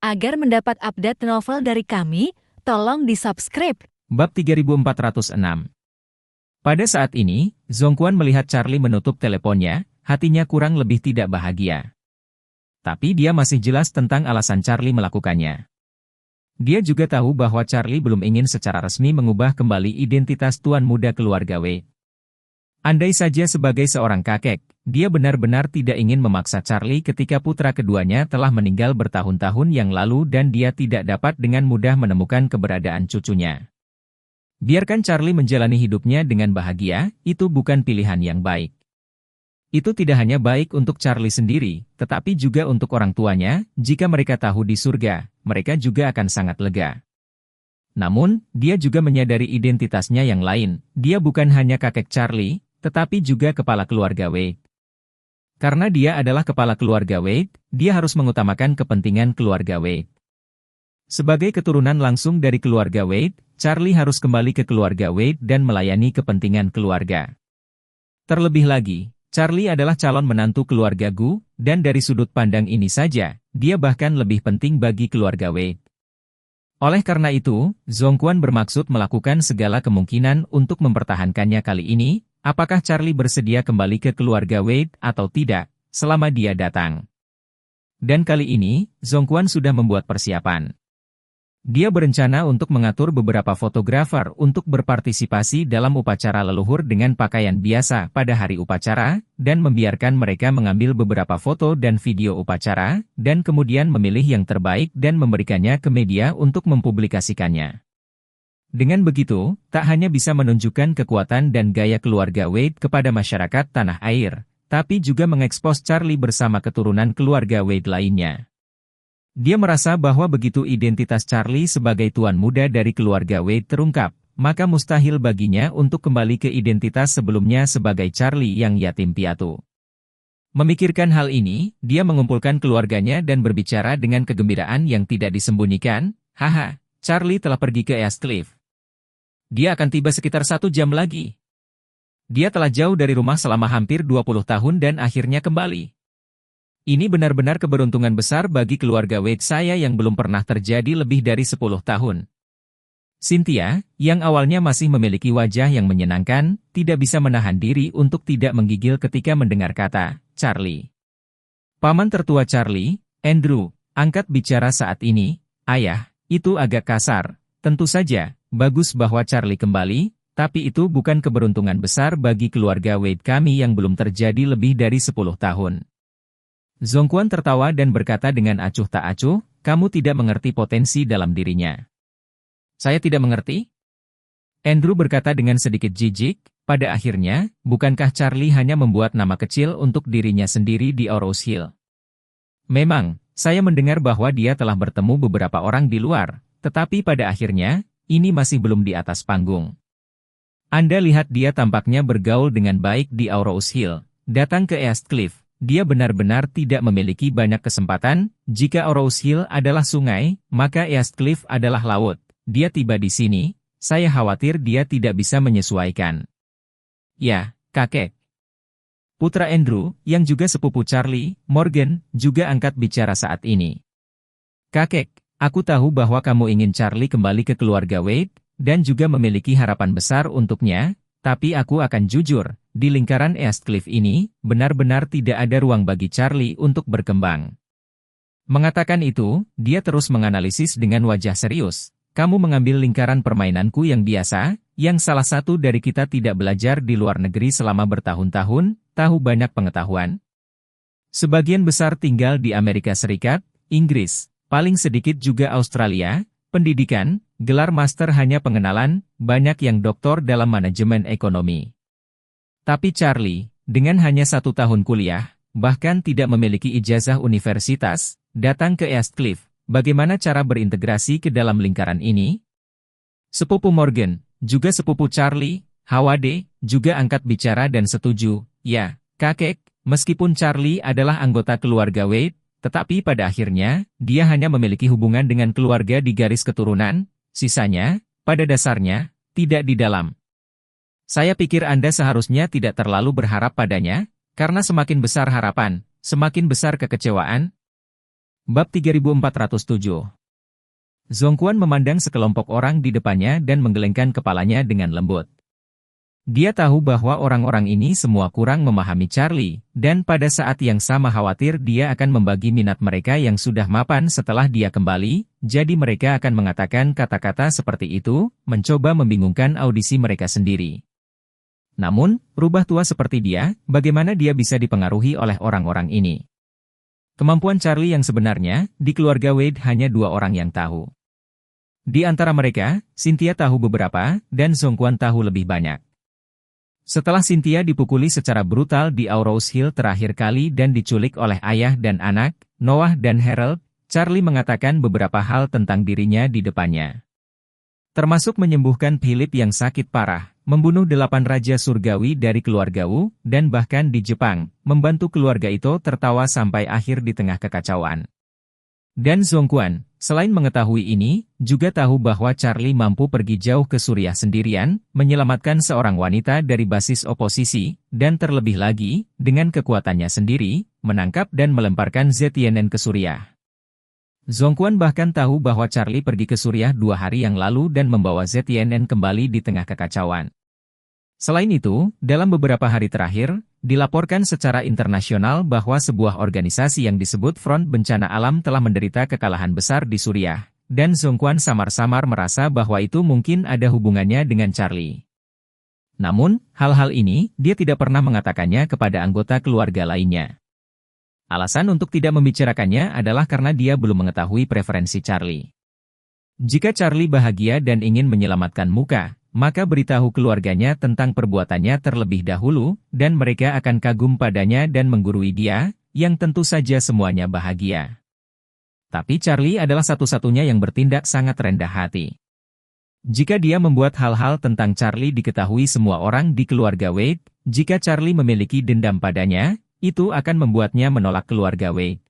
Agar mendapat update novel dari kami, tolong di-subscribe. Bab 3406. Pada saat ini, Zhongquan melihat Charlie menutup teleponnya, hatinya kurang lebih tidak bahagia. Tapi dia masih jelas tentang alasan Charlie melakukannya. Dia juga tahu bahwa Charlie belum ingin secara resmi mengubah kembali identitas tuan muda keluarga Wei. Andai saja sebagai seorang kakek, dia benar-benar tidak ingin memaksa Charlie ketika putra keduanya telah meninggal bertahun-tahun yang lalu dan dia tidak dapat dengan mudah menemukan keberadaan cucunya. Biarkan Charlie menjalani hidupnya dengan bahagia, itu bukan pilihan yang baik. Itu tidak hanya baik untuk Charlie sendiri, tetapi juga untuk orang tuanya. Jika mereka tahu di surga, mereka juga akan sangat lega. Namun, dia juga menyadari identitasnya yang lain. Dia bukan hanya kakek Charlie, tetapi juga kepala keluarga Wei. Karena dia adalah kepala keluarga Wei, dia harus mengutamakan kepentingan keluarga Wei. Sebagai keturunan langsung dari keluarga Wei, Charlie harus kembali ke keluarga Wei dan melayani kepentingan keluarga. Terlebih lagi, Charlie adalah calon menantu keluarga Gu, dan dari sudut pandang ini saja, dia bahkan lebih penting bagi keluarga Wei. Oleh karena itu, Zhongquan bermaksud melakukan segala kemungkinan untuk mempertahankannya kali ini. Apakah Charlie bersedia kembali ke keluarga Wei atau tidak, selama dia datang. Dan kali ini, Zhongquan sudah membuat persiapan. Dia berencana untuk mengatur beberapa fotografer untuk berpartisipasi dalam upacara leluhur dengan pakaian biasa pada hari upacara, dan membiarkan mereka mengambil beberapa foto dan video upacara, dan kemudian memilih yang terbaik dan memberikannya ke media untuk mempublikasikannya. Dengan begitu, tak hanya bisa menunjukkan kekuatan dan gaya keluarga Wei kepada masyarakat tanah air, tapi juga mengekspos Charlie bersama keturunan keluarga Wei lainnya. Dia merasa bahwa begitu identitas Charlie sebagai tuan muda dari keluarga Wei terungkap, maka mustahil baginya untuk kembali ke identitas sebelumnya sebagai Charlie yang yatim piatu. Memikirkan hal ini, dia mengumpulkan keluarganya dan berbicara dengan kegembiraan yang tidak disembunyikan. Haha, Charlie telah pergi ke East Cliff. Dia akan tiba sekitar 1 jam lagi. Dia telah jauh dari rumah selama hampir 20 tahun dan akhirnya kembali. Ini benar-benar keberuntungan besar bagi keluarga Wei saya yang belum pernah terjadi lebih dari 10 tahun. Cynthia, yang awalnya masih memiliki wajah yang menyenangkan, tidak bisa menahan diri untuk tidak menggigil ketika mendengar kata, Charlie. Paman tertua Charlie, Andrew, angkat bicara saat ini, ayah, itu agak kasar, tentu saja. Bagus bahwa Charlie kembali, tapi itu bukan keberuntungan besar bagi keluarga Wei kami yang belum terjadi lebih dari 10 tahun. Zhongquan tertawa dan berkata dengan acuh tak acuh, kamu tidak mengerti potensi dalam dirinya. Saya tidak mengerti? Andrew berkata dengan sedikit jijik, pada akhirnya, bukankah Charlie hanya membuat nama kecil untuk dirinya sendiri di Orrow's Hill? Memang, saya mendengar bahwa dia telah bertemu beberapa orang di luar, tetapi pada akhirnya, ini masih belum di atas panggung. Anda lihat dia tampaknya bergaul dengan baik di Orrow's Hill, datang ke East Cliff. Dia benar-benar tidak memiliki banyak kesempatan. Jika Orrow's Hill adalah sungai, maka East Cliff adalah laut. Dia tiba di sini, saya khawatir dia tidak bisa menyesuaikan. Ya, kakek. Putra Andrew, yang juga sepupu Charlie, Morgan, juga angkat bicara saat ini. Kakek, aku tahu bahwa kamu ingin Charlie kembali ke keluarga Wei, dan juga memiliki harapan besar untuknya, tapi aku akan jujur, di lingkaran East Cliff ini, benar-benar tidak ada ruang bagi Charlie untuk berkembang. Mengatakan itu, dia terus menganalisis dengan wajah serius. Kamu mengambil lingkaran permainanku yang biasa, yang salah satu dari kita tidak belajar di luar negeri selama bertahun-tahun, tahu banyak pengetahuan. Sebagian besar tinggal di Amerika Serikat, Inggris, paling sedikit juga Australia, pendidikan, gelar master hanya pengenalan, banyak yang doktor dalam manajemen ekonomi. Tapi Charlie, dengan hanya 1 tahun kuliah, bahkan tidak memiliki ijazah universitas, datang ke East Cliff. Bagaimana cara berintegrasi ke dalam lingkaran ini? Sepupu Morgan, juga sepupu Charlie, Hawade, juga angkat bicara dan setuju. Ya, kakek, meskipun Charlie adalah anggota keluarga Wei, tetapi pada akhirnya, dia hanya memiliki hubungan dengan keluarga di garis keturunan, sisanya, pada dasarnya, tidak di dalam. Saya pikir Anda seharusnya tidak terlalu berharap padanya, karena semakin besar harapan, semakin besar kekecewaan. Bab 3407. Zhongquan memandang sekelompok orang di depannya dan menggelengkan kepalanya dengan lembut. Dia tahu bahwa orang-orang ini semua kurang memahami Charlie, dan pada saat yang sama khawatir dia akan membagi minat mereka yang sudah mapan setelah dia kembali, jadi mereka akan mengatakan kata-kata seperti itu, mencoba membingungkan audisi mereka sendiri. Namun, rubah tua seperti dia, bagaimana dia bisa dipengaruhi oleh orang-orang ini? Kemampuan Charlie yang sebenarnya, di keluarga Wade hanya 2 orang yang tahu. Di antara mereka, Cynthia tahu beberapa, dan Zhongquan tahu lebih banyak. Setelah Cynthia dipukuli secara brutal di Aurous Hill terakhir kali dan diculik oleh ayah dan anak, Noah dan Harold, Charlie mengatakan beberapa hal tentang dirinya di depannya. Termasuk menyembuhkan Philip yang sakit parah, membunuh 8 raja surgawi dari keluarga Wu, dan bahkan di Jepang, membantu keluarga itu tertawa sampai akhir di tengah kekacauan. Dan Zhongquan, selain mengetahui ini, juga tahu bahwa Charlie mampu pergi jauh ke Suriah sendirian, menyelamatkan seorang wanita dari basis oposisi, dan terlebih lagi, dengan kekuatannya sendiri, menangkap dan melemparkan Zetienen ke Suriah. Zhongquan bahkan tahu bahwa Charlie pergi ke Suriah 2 hari yang lalu dan membawa Zetienen kembali di tengah kekacauan. Selain itu, dalam beberapa hari terakhir, dilaporkan secara internasional bahwa sebuah organisasi yang disebut Front Bencana Alam telah menderita kekalahan besar di Suriah, dan Zhongquan samar-samar merasa bahwa itu mungkin ada hubungannya dengan Charlie. Namun, hal-hal ini, dia tidak pernah mengatakannya kepada anggota keluarga lainnya. Alasan untuk tidak membicarakannya adalah karena dia belum mengetahui preferensi Charlie. Jika Charlie bahagia dan ingin menyelamatkan muka, maka beritahu keluarganya tentang perbuatannya terlebih dahulu, dan mereka akan kagum padanya dan menggurui dia, yang tentu saja semuanya bahagia. Tapi Charlie adalah satu-satunya yang bertindak sangat rendah hati. Jika dia membuat hal-hal tentang Charlie diketahui semua orang di keluarga Wade, jika Charlie memiliki dendam padanya, itu akan membuatnya menolak keluarga Wade.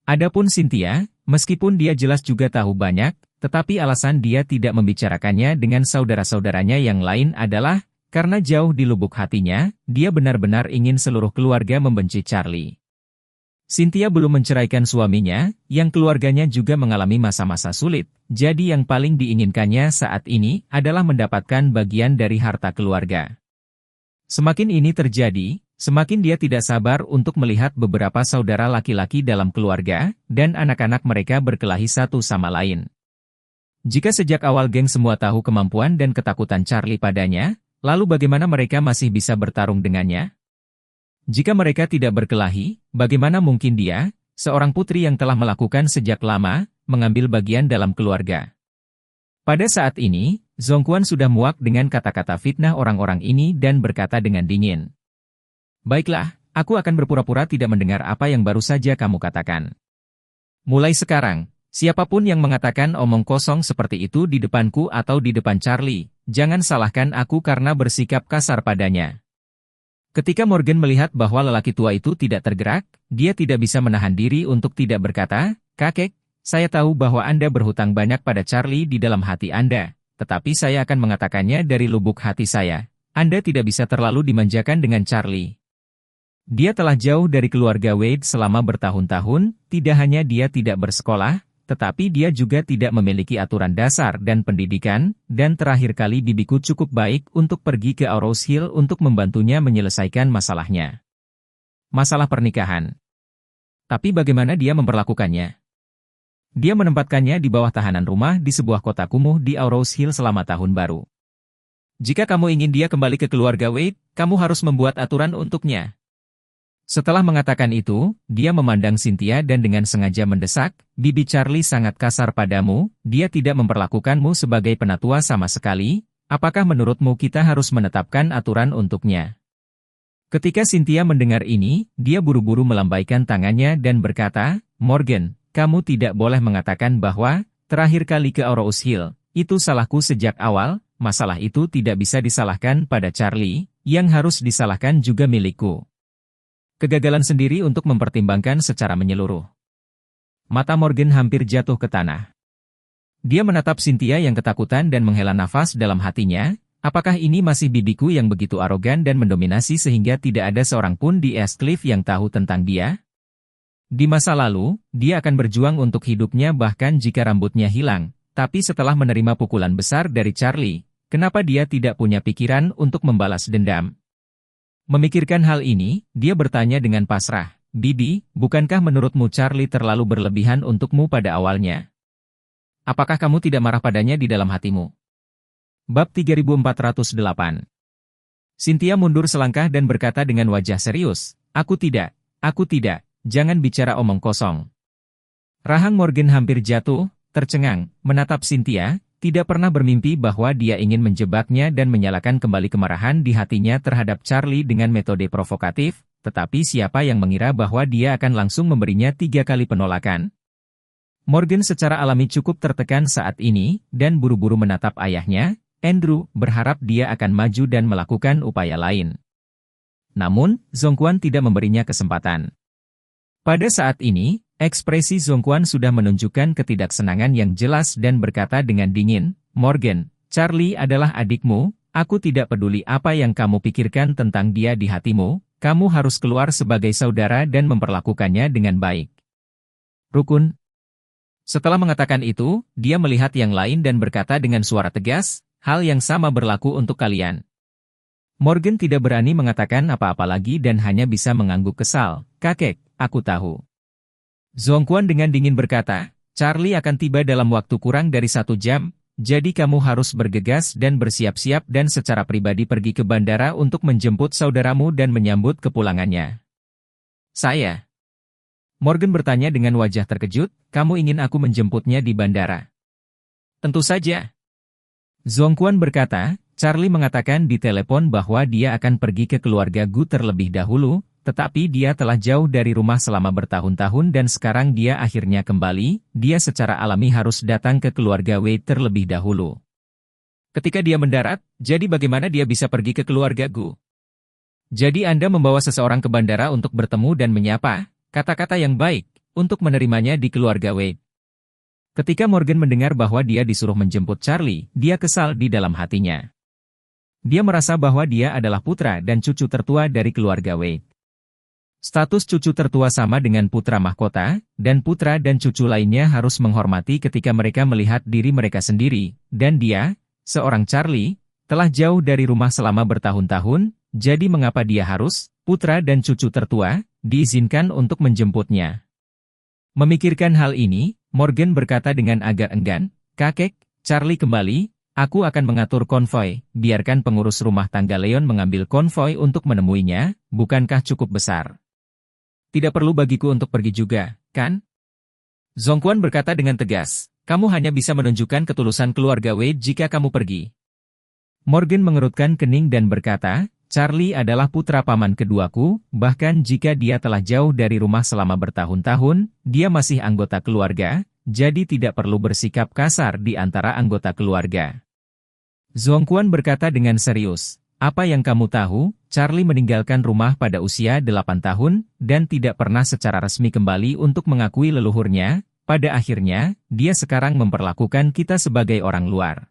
Adapun Cynthia, meskipun dia jelas juga tahu banyak, tetapi alasan dia tidak membicarakannya dengan saudara-saudaranya yang lain adalah, karena jauh di lubuk hatinya, dia benar-benar ingin seluruh keluarga membenci Charlie. Cynthia belum menceraikan suaminya, yang keluarganya juga mengalami masa-masa sulit, jadi yang paling diinginkannya saat ini adalah mendapatkan bagian dari harta keluarga. Semakin ini terjadi, semakin dia tidak sabar untuk melihat beberapa saudara laki-laki dalam keluarga, dan anak-anak mereka berkelahi satu sama lain. Jika sejak awal geng semua tahu kemampuan dan ketakutan Charlie padanya, lalu bagaimana mereka masih bisa bertarung dengannya? Jika mereka tidak berkelahi, bagaimana mungkin dia, seorang putri yang telah melakukan sejak lama, mengambil bagian dalam keluarga? Pada saat ini, Zhongquan sudah muak dengan kata-kata fitnah orang-orang ini dan berkata dengan dingin. Baiklah, aku akan berpura-pura tidak mendengar apa yang baru saja kamu katakan. Mulai sekarang, siapapun yang mengatakan omong kosong seperti itu di depanku atau di depan Charlie, jangan salahkan aku karena bersikap kasar padanya. Ketika Morgan melihat bahwa lelaki tua itu tidak tergerak, dia tidak bisa menahan diri untuk tidak berkata, "Kakek, saya tahu bahwa Anda berhutang banyak pada Charlie di dalam hati Anda, tetapi saya akan mengatakannya dari lubuk hati saya. Anda tidak bisa terlalu dimanjakan dengan Charlie. Dia telah jauh dari keluarga Wade selama bertahun-tahun, tidak hanya dia tidak bersekolah, tetapi dia juga tidak memiliki aturan dasar dan pendidikan, dan terakhir kali bibiku cukup baik untuk pergi ke Aurous Hill untuk membantunya menyelesaikan masalahnya. Masalah pernikahan. Tapi bagaimana dia memperlakukannya? Dia menempatkannya di bawah tahanan rumah di sebuah kota kumuh di Aurous Hill selama tahun baru. Jika kamu ingin dia kembali ke keluarga Wade, kamu harus membuat aturan untuknya." Setelah mengatakan itu, dia memandang Cynthia dan dengan sengaja mendesak, "Bibi Charlie sangat kasar padamu, dia tidak memperlakukanmu sebagai penatua sama sekali, apakah menurutmu kita harus menetapkan aturan untuknya?" Ketika Cynthia mendengar ini, dia buru-buru melambaikan tangannya dan berkata, "Morgan, kamu tidak boleh mengatakan bahwa, terakhir kali ke Aurous Hill, itu salahku sejak awal, masalah itu tidak bisa disalahkan pada Charlie, yang harus disalahkan juga milikku." Kegagalan sendiri untuk mempertimbangkan secara menyeluruh. Mata Morgan hampir jatuh ke tanah. Dia menatap Cynthia yang ketakutan dan menghela nafas dalam hatinya, apakah ini masih bibiku yang begitu arogan dan mendominasi sehingga tidak ada seorang pun di East Cliff yang tahu tentang dia? Di masa lalu, dia akan berjuang untuk hidupnya bahkan jika rambutnya hilang. Tapi setelah menerima pukulan besar dari Charlie, kenapa dia tidak punya pikiran untuk membalas dendam? Memikirkan hal ini, dia bertanya dengan pasrah, "Bibi, bukankah menurutmu Charlie terlalu berlebihan untukmu pada awalnya? Apakah kamu tidak marah padanya di dalam hatimu?" Bab 3408. Cynthia mundur selangkah dan berkata dengan wajah serius, aku tidak, jangan bicara omong kosong." Rahang Morgan hampir jatuh, tercengang, menatap Cynthia, tidak pernah bermimpi bahwa dia ingin menjebaknya dan menyalakan kembali kemarahan di hatinya terhadap Charlie dengan metode provokatif, tetapi siapa yang mengira bahwa dia akan langsung memberinya 3 kali penolakan? Morgan secara alami cukup tertekan saat ini, dan buru-buru menatap ayahnya, Andrew, berharap dia akan maju dan melakukan upaya lain. Namun, Zhongquan tidak memberinya kesempatan. Pada saat ini, ekspresi Zhongquan sudah menunjukkan ketidaksenangan yang jelas dan berkata dengan dingin, "Morgan, Charlie adalah adikmu, aku tidak peduli apa yang kamu pikirkan tentang dia di hatimu, kamu harus keluar sebagai saudara dan memperlakukannya dengan baik." Rukun. Setelah mengatakan itu, dia melihat yang lain dan berkata dengan suara tegas, "Hal yang sama berlaku untuk kalian." Morgan tidak berani mengatakan apa-apa lagi dan hanya bisa mengangguk kesal. "Kakek, aku tahu." Zhongquan dengan dingin berkata, "Charlie akan tiba dalam waktu kurang dari 1 jam, jadi kamu harus bergegas dan bersiap-siap dan secara pribadi pergi ke bandara untuk menjemput saudaramu dan menyambut kepulangannya." "Saya?" Morgan bertanya dengan wajah terkejut, "Kamu ingin aku menjemputnya di bandara?" "Tentu saja." Zhongquan berkata, "Charlie mengatakan di telepon bahwa dia akan pergi ke keluarga Gu terlebih dahulu, tetapi dia telah jauh dari rumah selama bertahun-tahun dan sekarang dia akhirnya kembali, dia secara alami harus datang ke keluarga Wei terlebih dahulu. Ketika dia mendarat, jadi bagaimana dia bisa pergi ke keluarga Gu? Jadi Anda membawa seseorang ke bandara untuk bertemu dan menyapa, kata-kata yang baik, untuk menerimanya di keluarga Wei." Ketika Morgan mendengar bahwa dia disuruh menjemput Charlie, dia kesal di dalam hatinya. Dia merasa bahwa dia adalah putra dan cucu tertua dari keluarga Wei. Status cucu tertua sama dengan putra mahkota, dan putra dan cucu lainnya harus menghormati ketika mereka melihat diri mereka sendiri, dan dia, seorang Charlie, telah jauh dari rumah selama bertahun-tahun, jadi mengapa dia harus, putra dan cucu tertua, diizinkan untuk menjemputnya? Memikirkan hal ini, Morgan berkata dengan agak enggan, "Kakek, Charlie kembali, aku akan mengatur konvoi, biarkan pengurus rumah tangga Leon mengambil konvoi untuk menemuinya, bukankah cukup besar? Tidak perlu bagiku untuk pergi juga, kan?" Zhongquan berkata dengan tegas, "Kamu hanya bisa menunjukkan ketulusan keluarga Wei jika kamu pergi." Morgan mengerutkan kening dan berkata, "Charlie adalah putra paman keduaku, bahkan jika dia telah jauh dari rumah selama bertahun-tahun, dia masih anggota keluarga, jadi tidak perlu bersikap kasar di antara anggota keluarga." Zhongquan berkata dengan serius, "Apa yang kamu tahu, Charlie meninggalkan rumah pada usia 8 tahun, dan tidak pernah secara resmi kembali untuk mengakui leluhurnya, pada akhirnya, dia sekarang memperlakukan kita sebagai orang luar.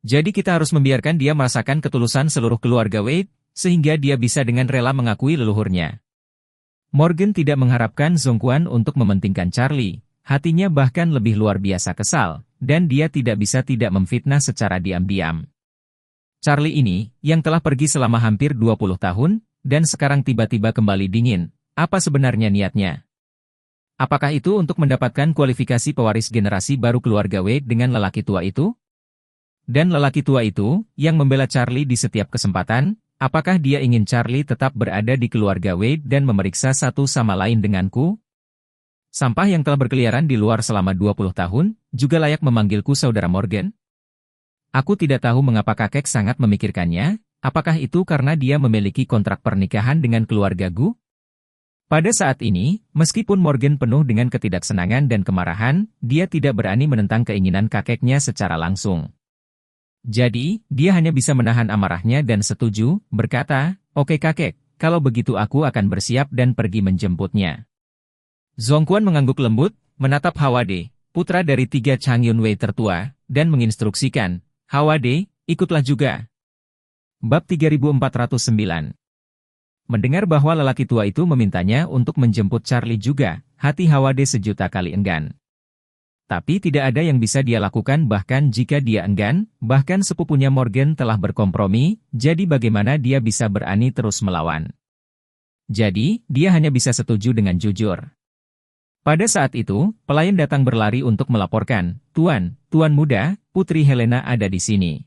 Jadi kita harus membiarkan dia merasakan ketulusan seluruh keluarga Wei, sehingga dia bisa dengan rela mengakui leluhurnya." Morgan tidak mengharapkan Zhongquan untuk mementingkan Charlie, hatinya bahkan lebih luar biasa kesal, dan dia tidak bisa tidak memfitnah secara diam-diam. Charlie ini, yang telah pergi selama hampir 20 tahun, dan sekarang tiba-tiba kembali dingin, apa sebenarnya niatnya? Apakah itu untuk mendapatkan kualifikasi pewaris generasi baru keluarga Wei dengan lelaki tua itu? Dan lelaki tua itu, yang membela Charlie di setiap kesempatan, apakah dia ingin Charlie tetap berada di keluarga Wei dan memeriksa satu sama lain denganku? Sampah yang telah berkeliaran di luar selama 20 tahun, juga layak memanggilku saudara Morgan? Aku tidak tahu mengapa kakek sangat memikirkannya, apakah itu karena dia memiliki kontrak pernikahan dengan keluarga Gu? Pada saat ini, meskipun Morgan penuh dengan ketidaksenangan dan kemarahan, dia tidak berani menentang keinginan kakeknya secara langsung. Jadi, dia hanya bisa menahan amarahnya dan setuju, berkata, "Oke kakek, kalau begitu aku akan bersiap dan pergi menjemputnya." Zhongquan mengangguk lembut, menatap Hawade, putra dari 3 Chang Yunwei tertua, dan menginstruksikan, "Hawade, ikutlah juga." Bab 3409. Mendengar bahwa lelaki tua itu memintanya untuk menjemput Charlie juga, hati Hawade sejuta kali enggan. Tapi tidak ada yang bisa dia lakukan bahkan jika dia enggan, bahkan sepupunya Morgan telah berkompromi, jadi bagaimana dia bisa berani terus melawan. Jadi, dia hanya bisa setuju dengan jujur. Pada saat itu, pelayan datang berlari untuk melaporkan, Tuan muda, Putri Helena ada di sini.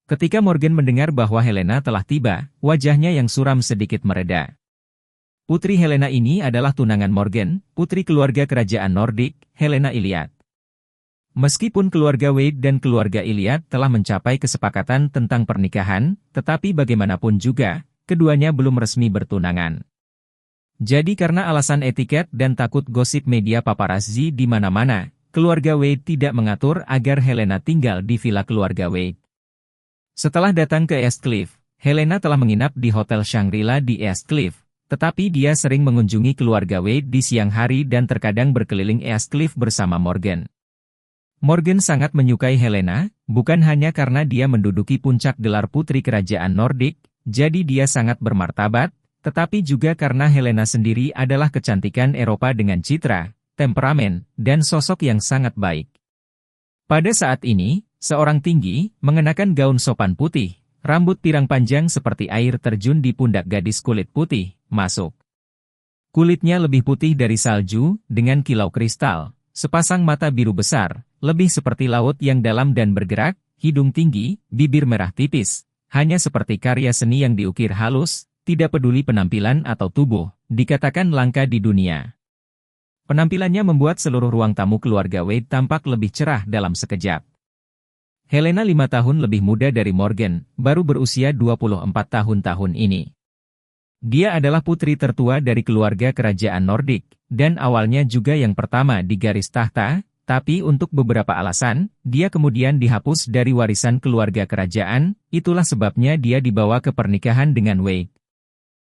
Ketika Morgan mendengar bahwa Helena telah tiba, wajahnya yang suram sedikit mereda. Putri Helena ini adalah tunangan Morgan, putri keluarga kerajaan Nordik, Helena Iliad. Meskipun keluarga Wade dan keluarga Iliad telah mencapai kesepakatan tentang pernikahan, tetapi bagaimanapun juga, keduanya belum resmi bertunangan. Jadi karena alasan etiket dan takut gosip media paparazzi di mana-mana, keluarga Wade tidak mengatur agar Helena tinggal di villa keluarga Wade. Setelah datang ke East Cliff, Helena telah menginap di Hotel Shangri-La di East Cliff. Tetapi dia sering mengunjungi keluarga Wade di siang hari dan terkadang berkeliling East Cliff bersama Morgan. Morgan sangat menyukai Helena, bukan hanya karena dia menduduki puncak gelar putri kerajaan Nordik, jadi dia sangat bermartabat, tetapi juga karena Helena sendiri adalah kecantikan Eropa dengan citra, temperamen, dan sosok yang sangat baik. Pada saat ini, seorang tinggi, mengenakan gaun sopan putih, rambut pirang panjang seperti air terjun di pundak gadis kulit putih, masuk. Kulitnya lebih putih dari salju, dengan kilau kristal, sepasang mata biru besar, lebih seperti laut yang dalam dan bergerak, hidung tinggi, bibir merah tipis, hanya seperti karya seni yang diukir halus, tidak peduli penampilan atau tubuh, dikatakan langka di dunia. Penampilannya membuat seluruh ruang tamu keluarga Wade tampak lebih cerah dalam sekejap. Helena 5 tahun lebih muda dari Morgan, baru berusia 24 tahun ini. Dia adalah putri tertua dari keluarga kerajaan Nordik, dan awalnya juga yang pertama di garis tahta, tapi untuk beberapa alasan, dia kemudian dihapus dari warisan keluarga kerajaan, itulah sebabnya dia dibawa ke pernikahan dengan Wade.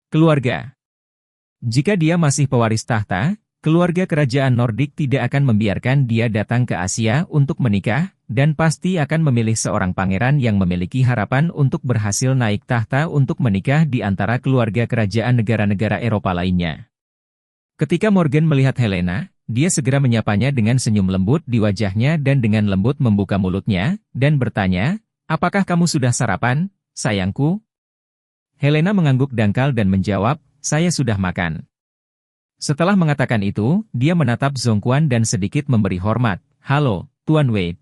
Keluarga. Jika dia masih pewaris tahta, keluarga kerajaan Nordik tidak akan membiarkan dia datang ke Asia untuk menikah, dan pasti akan memilih seorang pangeran yang memiliki harapan untuk berhasil naik tahta untuk menikah di antara keluarga kerajaan negara-negara Eropa lainnya. Ketika Morgan melihat Helena, dia segera menyapanya dengan senyum lembut di wajahnya dan dengan lembut membuka mulutnya, dan bertanya, "Apakah kamu sudah sarapan, sayangku?" Helena mengangguk dangkal dan menjawab, "Saya sudah makan." Setelah mengatakan itu, dia menatap Zongquan dan sedikit memberi hormat, "Halo, Tuan Wade."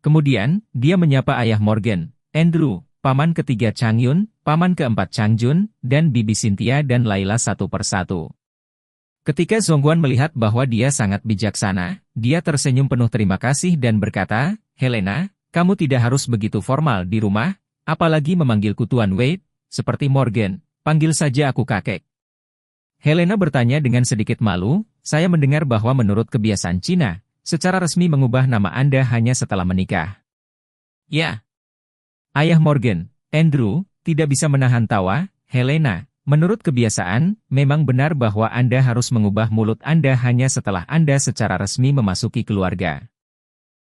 Kemudian, dia menyapa ayah Morgan, Andrew, paman ketiga Chang Yun, paman keempat Chang Jun, dan bibi Cynthia dan Laila satu persatu. Ketika Zongquan melihat bahwa dia sangat bijaksana, dia tersenyum penuh terima kasih dan berkata, "Helena, kamu tidak harus begitu formal di rumah, apalagi memanggilku Tuan Wade, seperti Morgan, panggil saja aku kakek." Helena bertanya dengan sedikit malu, "Saya mendengar bahwa menurut kebiasaan Cina, secara resmi mengubah nama Anda hanya setelah menikah." "Ya." Ayah Morgan, Andrew, tidak bisa menahan tawa, "Helena, menurut kebiasaan, memang benar bahwa Anda harus mengubah mulut Anda hanya setelah Anda secara resmi memasuki keluarga.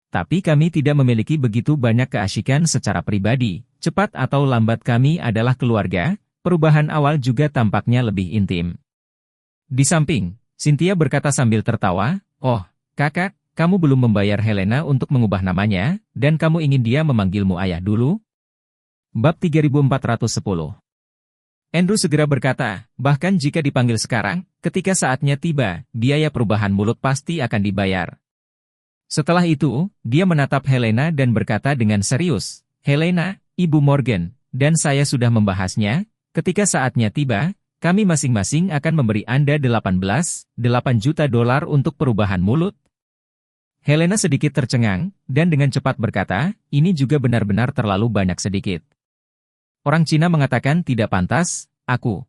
Tapi kami tidak memiliki begitu banyak keasyikan secara pribadi, cepat atau lambat kami adalah keluarga, perubahan awal juga tampaknya lebih intim." Di samping, Cynthia berkata sambil tertawa, "Oh, kakak, kamu belum membayar Helena untuk mengubah namanya, dan kamu ingin dia memanggilmu ayah dulu?" Bab 3410. Andrew segera berkata, "Bahkan jika dipanggil sekarang, ketika saatnya tiba, biaya perubahan mulut pasti akan dibayar." Setelah itu, dia menatap Helena dan berkata dengan serius, "Helena, Ibu Morgan, dan saya sudah membahasnya, ketika saatnya tiba, kami masing-masing akan memberi Anda 8 juta dolar untuk perubahan mulut." Helena sedikit tercengang, dan dengan cepat berkata, "Ini juga benar-benar terlalu banyak sedikit. Orang Cina mengatakan tidak pantas, aku.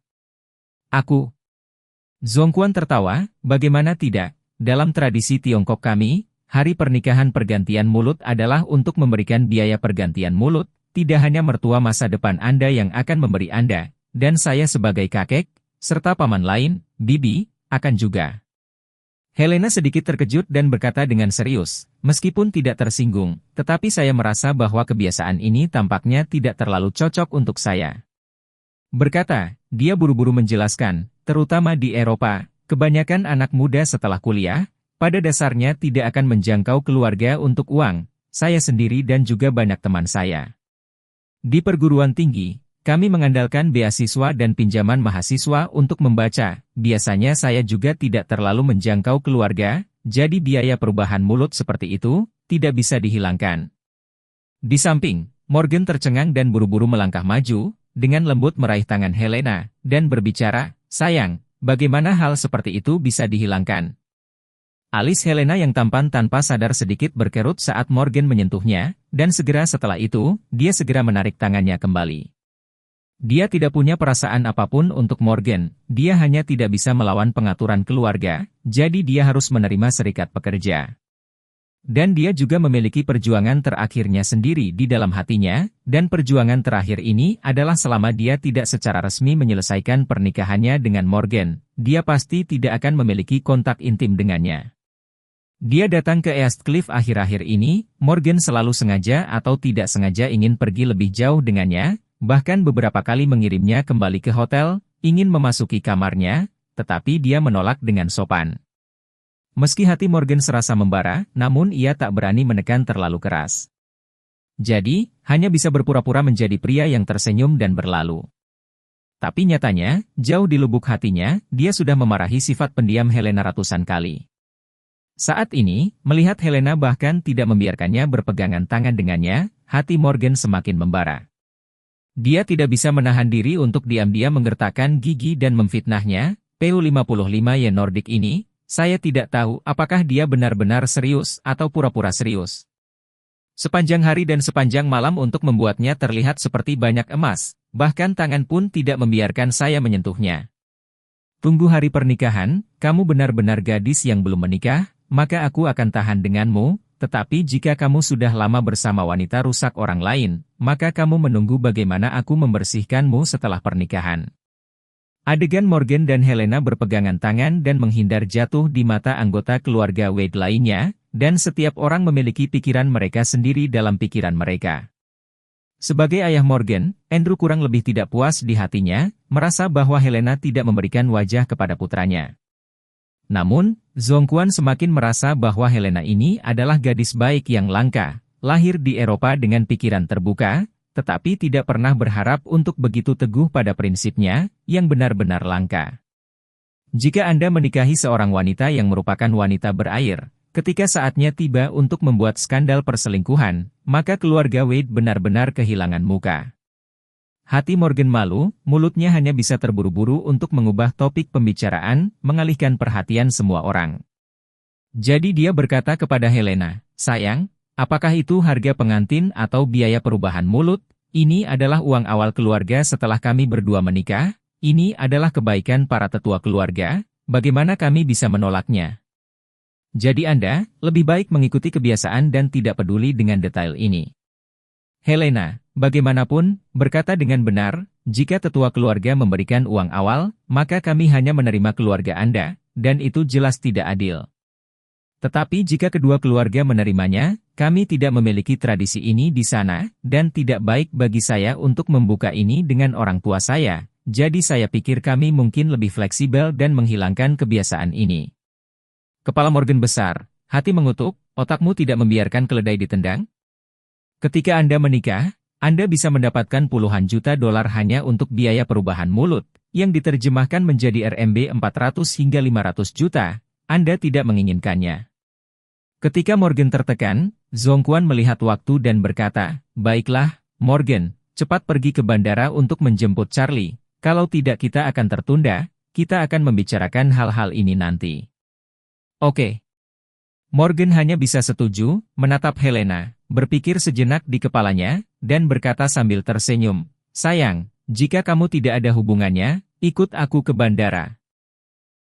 Zongquan tertawa, "Bagaimana tidak? Dalam tradisi Tiongkok kami, hari pernikahan pergantian mulut adalah untuk memberikan biaya pergantian mulut, tidak hanya mertua masa depan Anda yang akan memberi Anda, dan saya sebagai kakek, serta paman lain, bibi, akan juga." Helena sedikit terkejut dan berkata dengan serius, "Meskipun tidak tersinggung, tetapi saya merasa bahwa kebiasaan ini tampaknya tidak terlalu cocok untuk saya." Berkata, dia buru-buru menjelaskan, terutama di Eropa, kebanyakan anak muda setelah kuliah, pada dasarnya tidak akan menjangkau keluarga untuk uang, saya sendiri dan juga banyak teman saya. Di perguruan tinggi, kami mengandalkan beasiswa dan pinjaman mahasiswa untuk membaca, biasanya saya juga tidak terlalu menjangkau keluarga, jadi biaya perubahan mulut seperti itu, tidak bisa dihilangkan. Di samping, Morgan tercengang dan buru-buru melangkah maju, dengan lembut meraih tangan Helena, dan berbicara, sayang, bagaimana hal seperti itu bisa dihilangkan? Alis Helena yang tampan tanpa sadar sedikit berkerut saat Morgan menyentuhnya, dan segera setelah itu, dia segera menarik tangannya kembali. Dia tidak punya perasaan apapun untuk Morgan, dia hanya tidak bisa melawan pengaturan keluarga, jadi dia harus menerima serikat pekerja. Dan dia juga memiliki perjuangan terakhirnya sendiri di dalam hatinya, dan perjuangan terakhir ini adalah selama dia tidak secara resmi menyelesaikan pernikahannya dengan Morgan, dia pasti tidak akan memiliki kontak intim dengannya. Dia datang ke East Cliff akhir-akhir ini, Morgan selalu sengaja atau tidak sengaja ingin pergi lebih jauh dengannya, bahkan beberapa kali mengirimnya kembali ke hotel, ingin memasuki kamarnya, tetapi dia menolak dengan sopan. Meski hati Morgan serasa membara, namun ia tak berani menekan terlalu keras. Jadi, hanya bisa berpura-pura menjadi pria yang tersenyum dan berlalu. Tapi nyatanya, jauh di lubuk hatinya, dia sudah memarahi sifat pendiam Helena ratusan kali. Saat ini, melihat Helena bahkan tidak membiarkannya berpegangan tangan dengannya, hati Morgan semakin membara. Dia tidak bisa menahan diri untuk diam-diam menggertakkan gigi dan memfitnahnya, PU55Y Nordic ini, saya tidak tahu apakah dia benar-benar serius atau pura-pura serius. Sepanjang hari dan sepanjang malam untuk membuatnya terlihat seperti banyak emas, bahkan tangan pun tidak membiarkan saya menyentuhnya. Tunggu hari pernikahan, kamu benar-benar gadis yang belum menikah, maka aku akan tahan denganmu, tetapi jika kamu sudah lama bersama wanita rusak orang lain, maka kamu menunggu bagaimana aku membersihkanmu setelah pernikahan. Adegan Morgan dan Helena berpegangan tangan dan menghindar jatuh di mata anggota keluarga Wade lainnya, dan setiap orang memiliki pikiran mereka sendiri dalam pikiran mereka. Sebagai ayah Morgan, Andrew kurang lebih tidak puas di hatinya, merasa bahwa Helena tidak memberikan wajah kepada putranya. Namun, Zhongquan semakin merasa bahwa Helena ini adalah gadis baik yang langka, lahir di Eropa dengan pikiran terbuka, tetapi tidak pernah berharap untuk begitu teguh pada prinsipnya, yang benar-benar langka. Jika Anda menikahi seorang wanita yang merupakan wanita berair, ketika saatnya tiba untuk membuat skandal perselingkuhan, maka keluarga Wade benar-benar kehilangan muka. Hati Morgan malu, mulutnya hanya bisa terburu-buru untuk mengubah topik pembicaraan, mengalihkan perhatian semua orang. Jadi dia berkata kepada Helena, sayang, apakah itu harga pengantin atau biaya perubahan mulut? Ini adalah uang awal keluarga setelah kami berdua menikah, ini adalah kebaikan para tetua keluarga, bagaimana kami bisa menolaknya? Jadi Anda, lebih baik mengikuti kebiasaan dan tidak peduli dengan detail ini. Helena, bagaimanapun, berkata dengan benar, jika tetua keluarga memberikan uang awal, maka kami hanya menerima keluarga Anda, dan itu jelas tidak adil. Tetapi jika kedua keluarga menerimanya, kami tidak memiliki tradisi ini di sana, dan tidak baik bagi saya untuk membuka ini dengan orang tua saya, jadi saya pikir kami mungkin lebih fleksibel dan menghilangkan kebiasaan ini. Kepala Morgan besar, hati mengutuk, otakmu tidak membiarkan keledai ditendang? Ketika Anda menikah, Anda bisa mendapatkan puluhan juta dolar hanya untuk biaya perubahan mulut, yang diterjemahkan menjadi RMB 400 hingga 500 juta, Anda tidak menginginkannya. Ketika Morgan tertekan, Zhongquan melihat waktu dan berkata, baiklah, Morgan, cepat pergi ke bandara untuk menjemput Charlie, kalau tidak kita akan tertunda, kita akan membicarakan hal-hal ini nanti. Oke. Morgan hanya bisa setuju, menatap Helena, berpikir sejenak di kepalanya, dan berkata sambil tersenyum, sayang, jika kamu tidak ada hubungannya, ikut aku ke bandara.